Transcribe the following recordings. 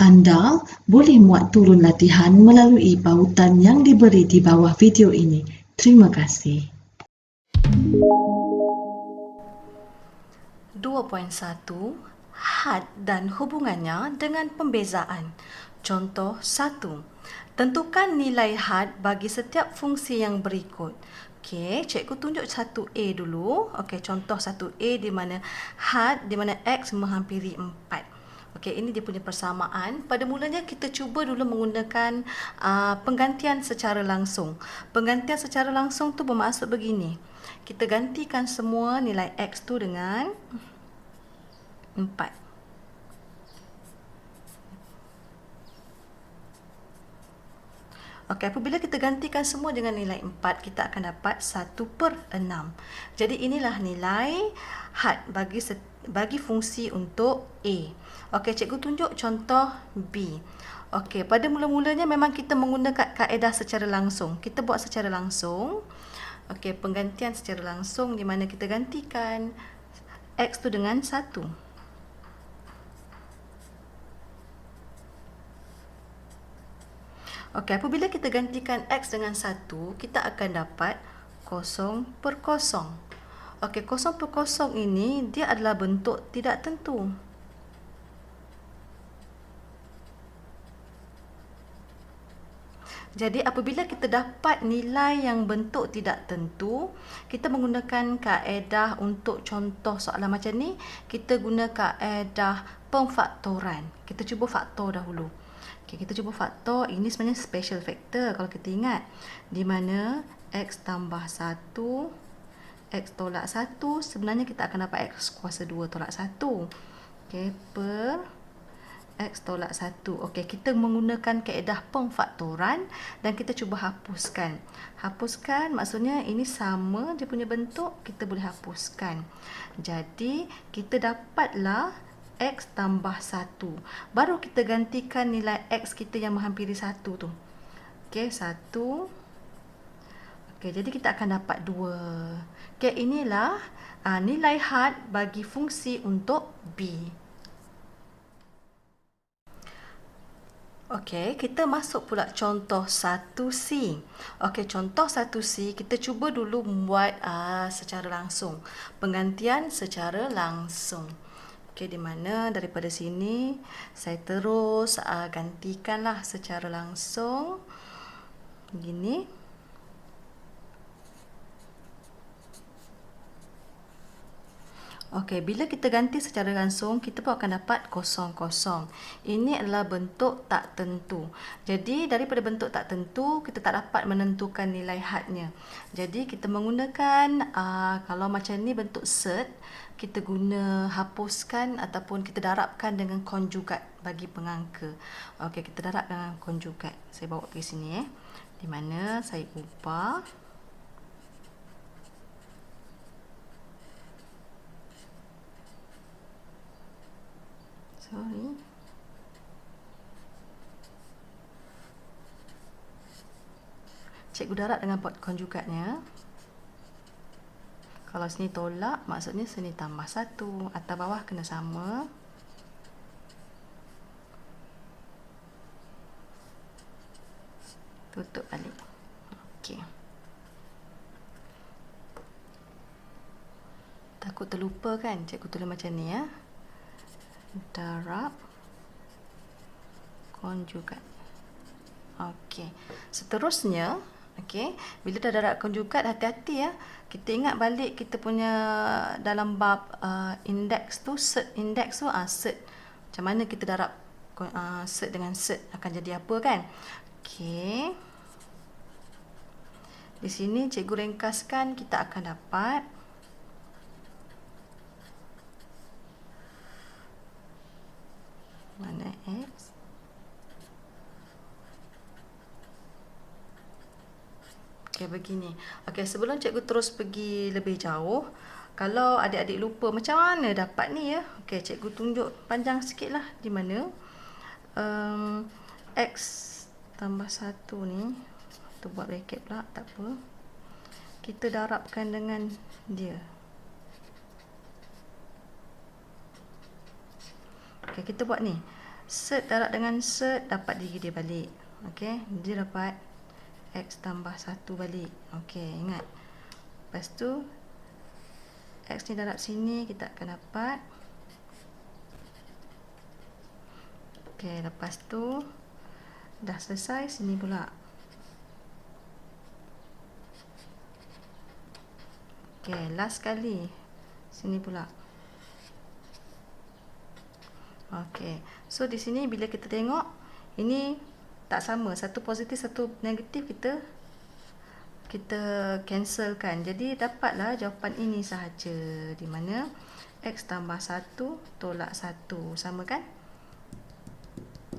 Anda boleh muat turun latihan melalui pautan yang diberi di bawah video ini. Terima kasih. 2.1 Had dan hubungannya dengan pembezaan. Contoh 1. Tentukan nilai had bagi setiap fungsi yang berikut. Okey, cikgu tunjuk 1A dulu. Okey, contoh 1A di mana had di mana X menghampiri 4. Okey, ini dia punya persamaan. Pada mulanya kita cuba dulu menggunakan penggantian secara langsung. Penggantian secara langsung tu bermaksud begini. Kita gantikan semua nilai X tu dengan 4. Okey, apabila kita gantikan semua dengan nilai 4, kita akan dapat 1/6. Jadi inilah nilai had bagi fungsi untuk A. Okey, cikgu tunjuk contoh B. Okey, pada mula-mulanya memang kita menggunakan kaedah secara langsung. Kita buat secara langsung. Okey, penggantian secara langsung di mana kita gantikan X tu dengan 1. Okey, apabila kita gantikan X dengan 1, kita akan dapat 0/0. Okey, 0/0 ini dia adalah bentuk tidak tentu. Jadi apabila kita dapat nilai yang bentuk tidak tentu, kita menggunakan kaedah untuk contoh soalan macam ni, kita guna kaedah pemfaktoran. Kita cuba faktor dahulu. Okay, kita cuba faktor, ini sebenarnya special factor kalau kita ingat. Di mana X tambah 1, X tolak 1, sebenarnya kita akan dapat X kuasa 2 tolak 1. Okay, per X tolak 1. Okey, kita menggunakan kaedah pemfaktoran dan kita cuba hapuskan. Hapuskan maksudnya ini sama dia punya bentuk, kita boleh hapuskan. Jadi, kita dapatlah X tambah 1. Baru kita gantikan nilai X kita yang menghampiri 1 tu. Okey, 1. Okey, jadi kita akan dapat 2. Okey, inilah nilai had bagi fungsi untuk B. Okey, kita masuk pula contoh 1C. Okey, contoh 1C, kita cuba dulu membuat secara langsung. Penggantian secara langsung. Okey, di mana daripada sini saya terus gantikanlah secara langsung. Begini. Okey, bila kita ganti secara langsung, kita pun akan dapat 0, 0. Ini adalah bentuk tak tentu. Jadi, daripada bentuk tak tentu, kita tak dapat menentukan nilai hadnya. Jadi, kita menggunakan, kalau macam ni bentuk set, kita guna hapuskan ataupun kita darabkan dengan konjugat bagi pengangka. Okey, kita darab dengan konjugat. Saya bawa pergi sini. Di mana saya ubah. Sorry. Cikgu darab dengan konjugatnya. Kalau sini tolak, maksudnya sini tambah 1. Atas bawah kena sama. Tutup balik. Okey. Takut terlupa kan? Cikgu tulis macam ni ya. Darab konjugat. Okey. Seterusnya, okey, bila dah darab konjugat, hati-hati ya. Kita ingat balik kita punya dalam bab indeks tu, set indeks tu, set. Macam mana kita darab set dengan set akan jadi apa kan? Okey. Di sini cikgu ringkaskan, kita akan dapat mana X? Okey, begini. Okey, sebelum cikgu terus pergi lebih jauh, kalau adik-adik lupa macam mana dapat ni ya. Okey, cikgu tunjuk panjang sikit lah di mana X tambah 1 ni. Tu buat bracket pula, tak apa. Kita darabkan dengan dia. Okey, kita buat ni. Set darab dengan set dapat diri dia balik. Okey, dia dapat X tambah 1 balik. Okey, ingat. Lepas tu X ni darab sini kita akan dapat. Okey, lepas tu dah selesai sini pula. Okey, last kali sini pula. Okey, so di sini bila kita tengok ini tak sama, satu positif satu negatif, kita cancelkan. Jadi dapatlah jawapan ini sahaja, di mana X tambah 1 tolak 1 sama kan?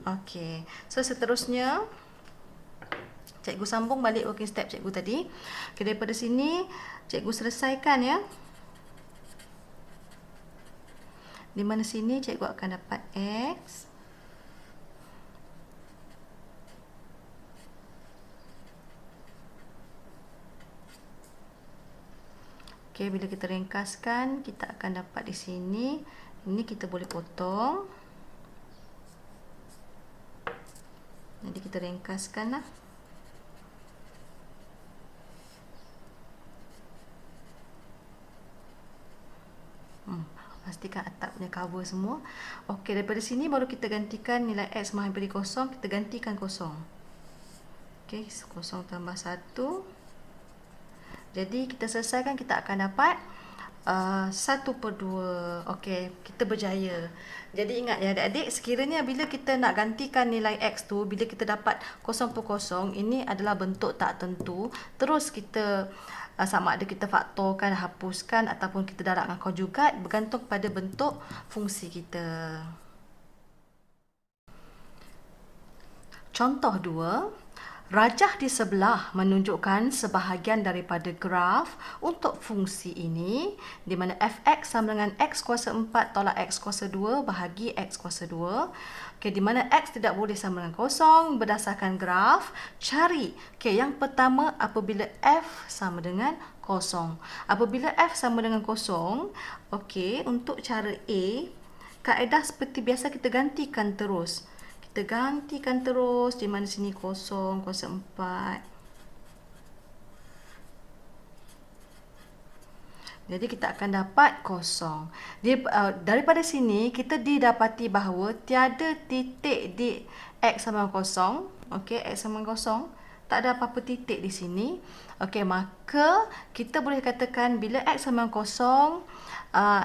Okey, so seterusnya cikgu sambung balik working step cikgu tadi. Okay, daripada sini cikgu selesaikan ya. Di mana sini cikgu akan dapat X okey, bila kita ringkaskan kita akan dapat di sini. Ini kita boleh potong. Jadi kita ringkaskanlah. Pastikan atap punya cover semua. Okey, daripada sini baru kita gantikan nilai X menghampiri kosong. Kita gantikan kosong. Okey, kosong tambah 1. Jadi kita selesaikan, kita akan dapat 1/2. Okey, kita berjaya. Jadi ingat ya adik-adik, sekiranya bila kita nak gantikan nilai X tu, bila kita dapat 0/0, ini adalah bentuk tak tentu. Terus kita sama ada kita faktorkan, hapuskan ataupun kita darabkan konjugat, bergantung pada bentuk fungsi kita. Contoh 2. Rajah di sebelah menunjukkan sebahagian daripada graf untuk fungsi ini, di mana fx sama dengan x kuasa 4 tolak x kuasa 2 bahagi x kuasa 2. Okey, di mana x tidak boleh sama dengan kosong berdasarkan graf. Cari. Okey, yang pertama apabila f sama dengan kosong. Apabila f sama dengan kosong, okey, untuk cara A, kaedah seperti biasa kita gantikan terus. Kita gantikan terus, di mana sini kosong, kuasa 4. Jadi kita akan dapat kosong. Daripada sini kita didapati bahawa tiada titik di X sama dengan kosong. Okey, X sama dengan kosong. Tak ada apa-apa titik di sini. Okey, maka kita boleh katakan bila X sama dengan kosong,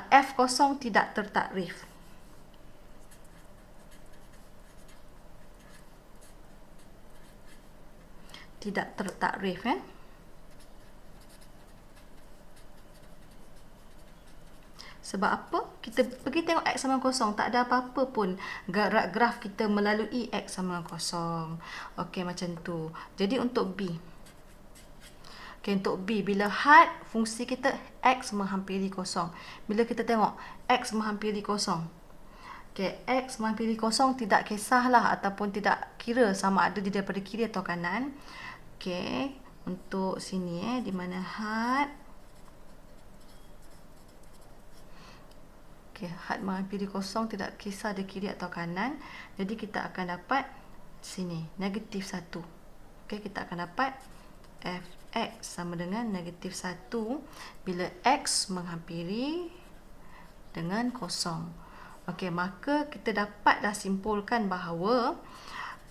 F kosong tidak tertakrif. Tidak tertakrif ya. Sebab apa? Kita pergi tengok X sama kosong, tak ada apa-apa pun graf kita melalui X sama kosong. Okey, macam tu. Jadi untuk B. Okey, untuk B, bila had fungsi kita X menghampiri kosong. Bila kita tengok X menghampiri kosong. Okey, X menghampiri kosong tidak kisahlah ataupun tidak kira sama ada di daripada kiri atau kanan. Okey, untuk sini di mana had. Okey, had menghampiri kosong tidak kisah di kiri atau kanan. Jadi kita akan dapat sini negatif 1. Okey, kita akan dapat fx sama dengan negatif 1 bila x menghampiri dengan kosong. Okey, maka kita dapat dah simpulkan bahawa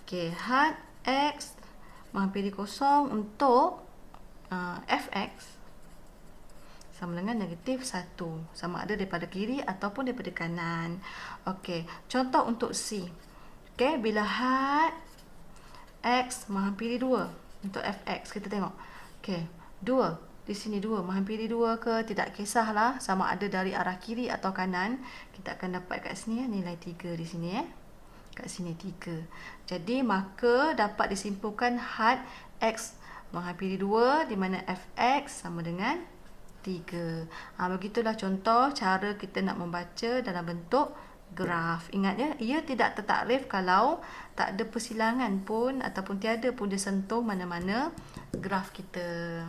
okey, had x menghampiri kosong untuk fx sama dengan negatif 1. Sama ada daripada kiri ataupun daripada kanan. Okey, contoh untuk C. Okey, bila had x menghampiri 2 untuk fx, kita tengok. Okey, 2. Di sini 2 menghampiri 2 ke, tidak kisahlah sama ada dari arah kiri atau kanan. Kita akan dapat kat sini nilai 3 di sini kat sini 3. Jadi maka dapat disimpulkan had x menghampiri 2 di mana fx sama dengan 3. Begitulah contoh cara kita nak membaca dalam bentuk graf. Ingat ya, ia tidak tertakrif kalau tak ada persilangan pun ataupun tiada pun dia sentuh mana-mana graf kita.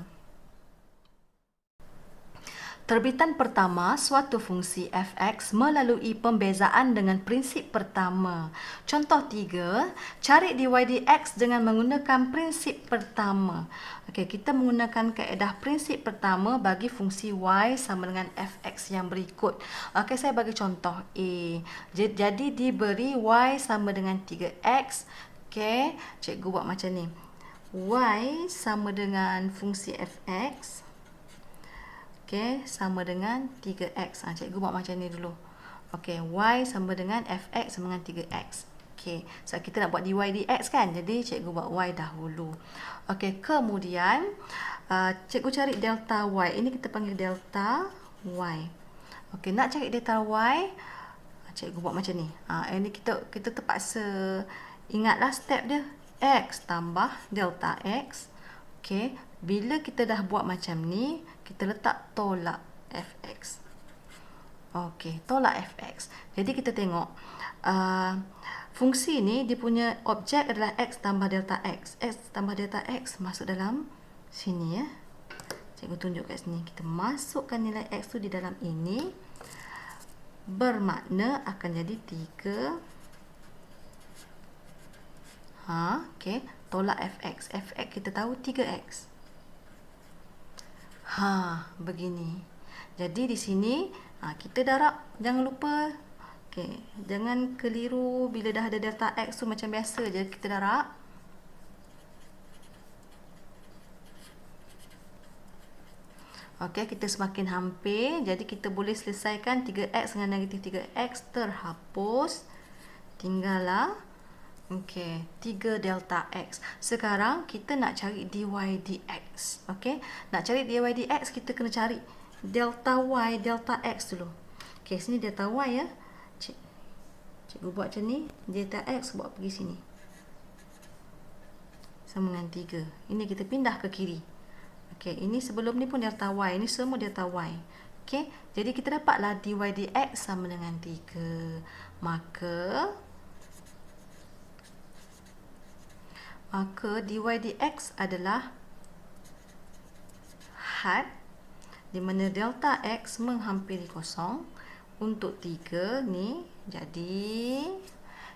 Terbitan pertama suatu fungsi f(x) melalui pembezaan dengan prinsip pertama. Contoh 3, cari dy dx dengan menggunakan prinsip pertama. Okey, kita menggunakan kaedah prinsip pertama bagi fungsi y sama dengan f(x) yang berikut. Okey, saya bagi contoh A. Jadi diberi y sama dengan 3x. Okey, cikgu buat macam ni. Y sama dengan fungsi f(x). Okey, sama dengan 3x. Cikgu buat macam ni dulu. Okey, y sama dengan fx sama dengan 3x. Okey, so kita nak buat dy dx kan? Jadi cikgu buat y dahulu. Okey, kemudian cikgu cari delta y. Ini kita panggil delta y. Okey, nak cari delta y, cikgu buat macam ni. Ini kita terpaksa ingatlah step dia. X tambah delta x. Okey, bila kita dah buat macam ni, kita letak tolak fx. Okey, tolak fx. Jadi kita tengok fungsi ni dia punya objek adalah x tambah delta x. X tambah delta x masuk dalam sini ya. Cikgu tunjuk kat sini. Kita masukkan nilai x tu di dalam ini. Bermakna akan jadi 3. Okey, tolak fx. Fx kita tahu 3x. Begini. Jadi di sini kita darab, jangan lupa. Okey, jangan keliru bila dah ada delta x tu macam biasa je kita darab. Okey, kita semakin hampir. Jadi kita boleh selesaikan 3x dengan negatif 3x terhapus. Tinggallah okey, 3 delta x. Sekarang kita nak cari dy dx. Okey, nak cari dy dx kita kena cari delta y, delta x dulu. Okey, sini delta y ya. Cikgu buat macam ni, delta x bawa pergi sini. Sama dengan 3. Ini kita pindah ke kiri. Okey, ini sebelum ni pun delta y, ini semua delta y. Okey, jadi kita dapatlah dy dx sama dengan 3. Maka dy dx adalah had di mana delta x menghampiri kosong untuk 3 ni. Jadi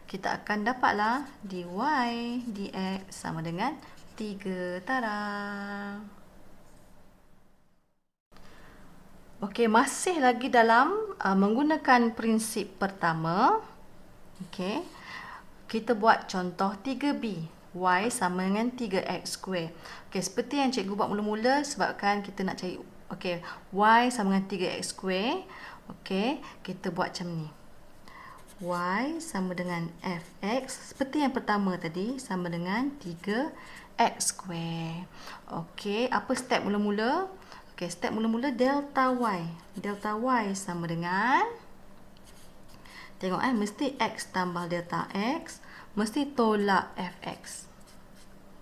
kita akan dapatlah dy dx sama dengan 3. Tada! Okey, masih lagi dalam menggunakan prinsip pertama. Okey, kita buat contoh 3b. Y sama dengan 3x square. Okey, seperti yang cikgu buat mula-mula sebabkan kita nak cari y sama dengan 3x square. Okey, kita buat macam ni. Y sama dengan fx seperti yang pertama tadi sama dengan 3x square. Okey, apa step mula-mula? Okey, step mula-mula delta y. Delta y sama dengan, tengok mesti x tambah delta x, mesti tolak fx.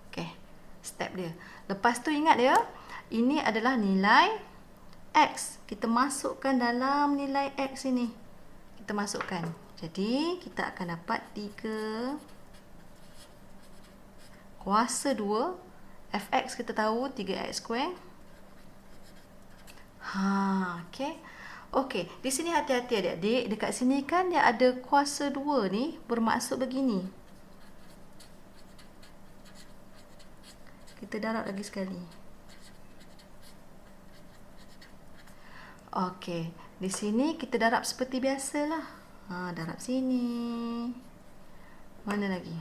Okey, step dia. Lepas tu ingat dia, ini adalah nilai x. Kita masukkan dalam nilai x ini. Kita masukkan. Jadi, kita akan dapat 3 kuasa 2. Fx kita tahu 3x square. Okey. Okey, di sini hati-hati adik-adik. Dekat sini kan dia ada kuasa 2 ni, bermaksud begini. Kita darab lagi sekali. Okey, di sini kita darab seperti biasalah. Darab sini. Mana lagi?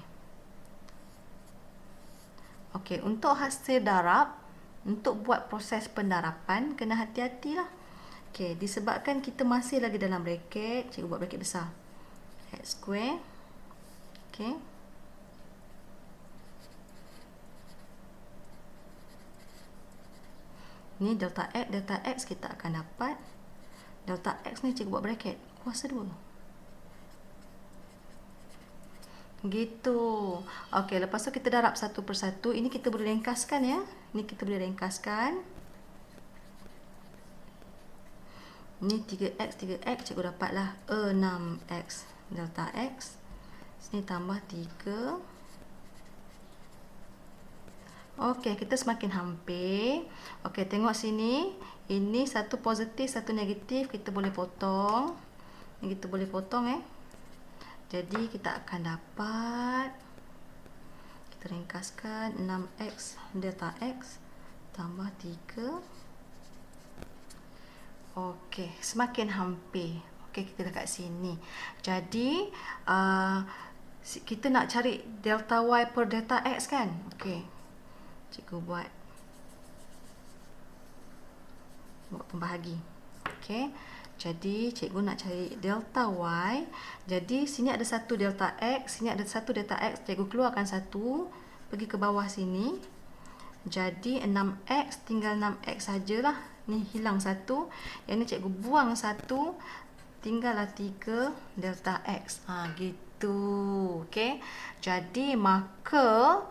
Okey, untuk hasil darab, untuk buat proses pendarapan, kena hati-hatilah. Okey, disebabkan kita masih lagi dalam bracket, cikgu buat bracket besar. X square. Okey. Ni delta x kita akan dapat. Delta x ni cikgu buat bracket, kuasa 2. Gitu. Okey, lepas tu kita darab satu persatu. Ini kita boleh ringkaskan ya. Ini kita boleh ringkaskan. Ni 3x, cikgu dapatlah 6x delta x. Sini tambah 3 Okey, kita semakin hampir. Okey, tengok sini. Ini satu positif, satu negatif. Kita boleh potong. Ini kita boleh potong Jadi kita akan dapat, kita ringkaskan 6x delta x tambah 3. Okey, semakin hampir. Okey, kita dekat sini. Jadi, kita nak cari delta y per delta x kan? Okey. Cikgu buat pembahagi. Okey. Jadi, cikgu nak cari delta y. Jadi, sini ada satu delta x, sini ada satu delta x. Cikgu keluarkan satu, pergi ke bawah sini. Jadi, 6x tinggal 6x sajalah. Ni hilang satu. Yang ni cikgu buang satu. Tinggallah 3 delta x. Gitu. Okey. Jadi, maka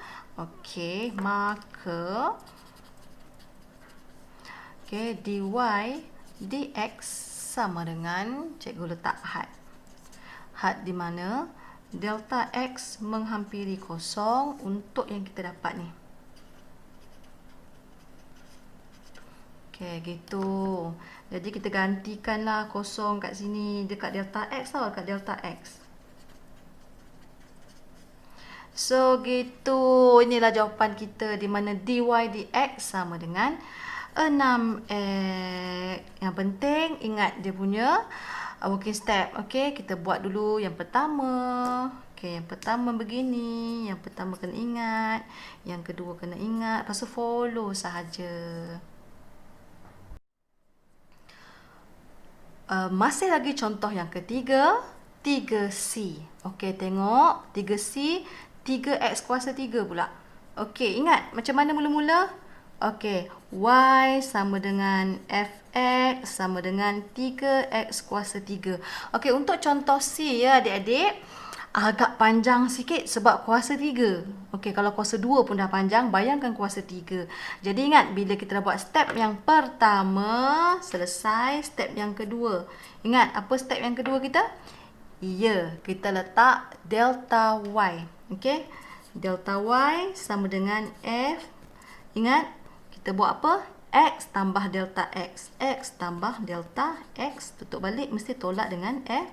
dy dx sama dengan, cikgu letak had. Had di mana delta x menghampiri kosong untuk yang kita dapat ni. Okey, gitu. Jadi kita gantikanlah kosong kat sini dekat delta x tau, dekat delta x. So gitu, inilah jawapan kita di mana dy dx sama dengan 6x. Yang penting ingat dia punya working step. Okey, kita buat dulu yang pertama. Okey, yang pertama begini, yang pertama kena ingat, yang kedua kena ingat, lepas tu follow sahaja. Masih lagi contoh yang ketiga, 3C. Okey, tengok 3C, 3x kuasa 3 pula. Okey, ingat macam mana mula-mula? Okey, y sama dengan fx sama dengan 3x kuasa 3. Okey, untuk contoh C ya adik-adik, agak panjang sikit sebab kuasa 3. Okey, kalau kuasa 2 pun dah panjang, bayangkan kuasa 3. Jadi ingat, bila kita dah buat step yang pertama, selesai step yang kedua. Ingat, apa step yang kedua kita? Ya, kita letak delta y. Okey, delta y sama dengan f. Ingat, kita buat apa? X tambah delta x. X tambah delta x. Tutup balik, mesti tolak dengan f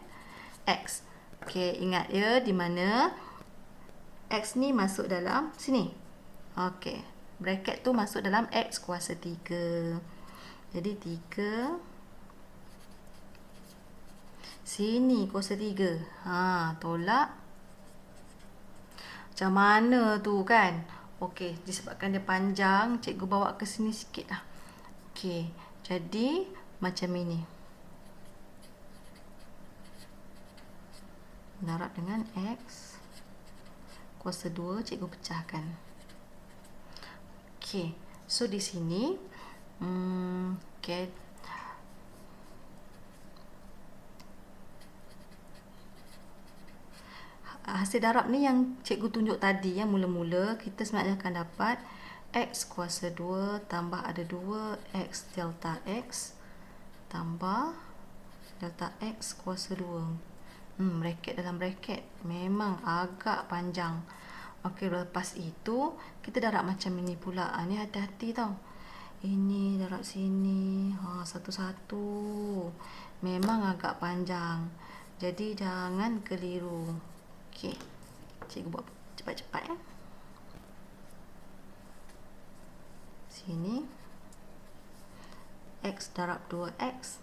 x. Okey, ingat ya di mana x ni masuk dalam sini. Okey, bracket tu masuk dalam x kuasa 3. Jadi 3 sini kuasa 3. Tolak. Macam mana tu kan? Okey, disebabkan dia panjang, cikgu bawa ke sini sikit lah. Okey, jadi macam ini. Darab dengan x kuasa 2, cikgu pecahkan. Okey, so di sini okey, hasil darab ni yang cikgu tunjuk tadi yang mula-mula, kita sebenarnya akan dapat x kuasa 2 tambah ada 2x delta x tambah delta x kuasa 2. Bracket dalam bracket memang agak panjang. Okey, lepas itu kita darab macam ini pula. Ni hati-hati tau. Ini darab sini. Satu-satu. Memang agak panjang. Jadi jangan keliru. Okey. Cikgu buat cepat-cepat Sini x darab 2x.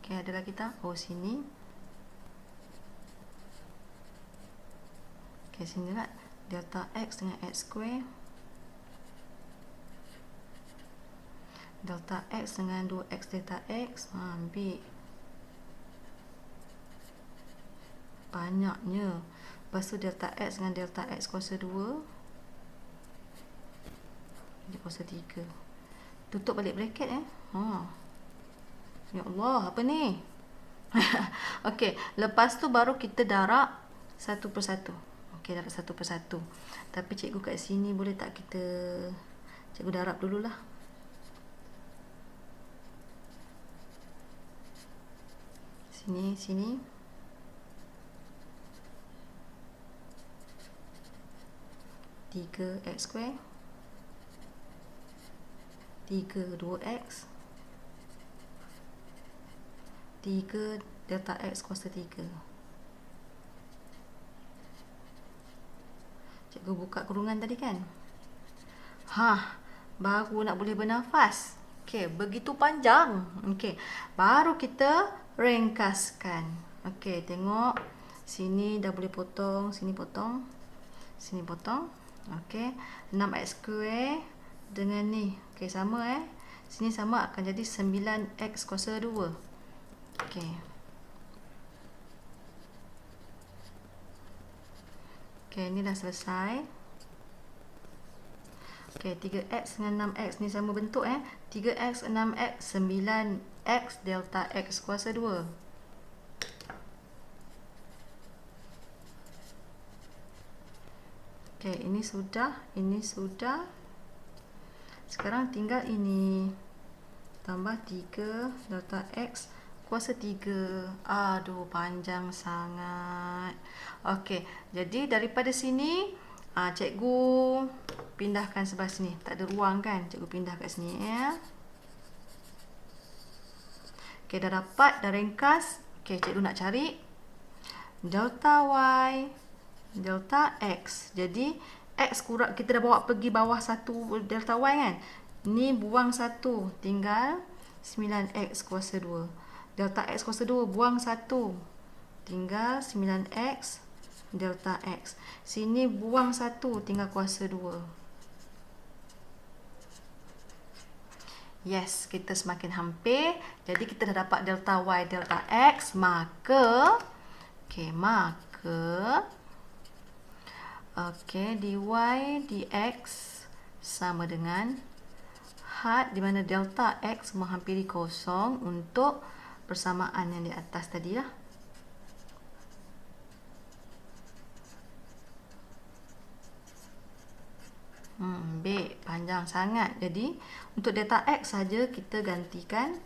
Okey, ada lagi tak? Sini. Okey, sini lah. Delta x dengan x square. Delta x dengan 2x delta x. Ambil. Banyaknya. Lepas tu delta x dengan delta x kuasa 2. Ini kuasa 3. Tutup balik bracket Ya Allah, apa ni? Okey, lepas tu baru kita darab satu persatu. Okey, darab satu persatu. Tapi cikgu kat sini boleh tak kita cikgu darab dululah. Sini. 3x square 3 2x 3 delta x kuasa 3. Cikgu buka kurungan tadi kan? Baru nak boleh bernafas. Okey, begitu panjang. Okey, baru kita ringkaskan. Okey, tengok. Sini dah boleh potong, sini potong. Sini potong. Okey, 6x square dengan ni. Okey, sama Sini sama akan jadi 9x kuasa 2. Okey. Okey, ni dah selesai. Okey, 3x dengan 6x ni sama bentuk 3x 6x 9x delta x kuasa 2. Okey, ini sudah, ini sudah. Sekarang tinggal ini. Tambah 3 delta x kuasa 3. Aduh, panjang sangat. Okey, jadi daripada sini cikgu pindahkan sebelah sini. Tak ada ruang kan? Cikgu pindah kat sini Okey, dah dapat, dah ringkas. Okey, cikgu nak cari delta y, delta x. Jadi x kurang, kita dah bawa pergi bawah 1 delta y kan? Ni buang 1, tinggal 9x kuasa 2. Delta x kuasa 2 buang 1, tinggal 9x delta x. Sini buang 1, tinggal kuasa 2. Yes, kita semakin hampir. Jadi kita dah dapat delta y, delta x. Maka dy dx sama dengan had di mana delta x menghampiri kosong untuk persamaan yang di atas tadi lah. Baik, panjang sangat. Jadi untuk delta x saja kita gantikan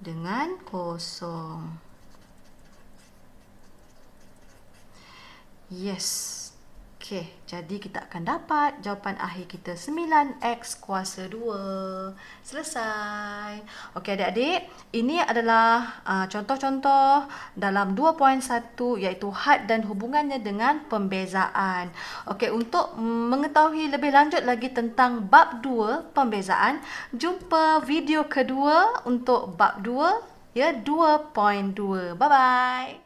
dengan kosong. Yes. Okey, jadi kita akan dapat jawapan akhir kita 9x kuasa 2. Selesai. Okey adik-adik, ini adalah contoh-contoh dalam 2.1 iaitu had dan hubungannya dengan pembezaan. Okey, untuk mengetahui lebih lanjut lagi tentang bab 2 pembezaan, jumpa video kedua untuk bab 2 2.2. Bye bye.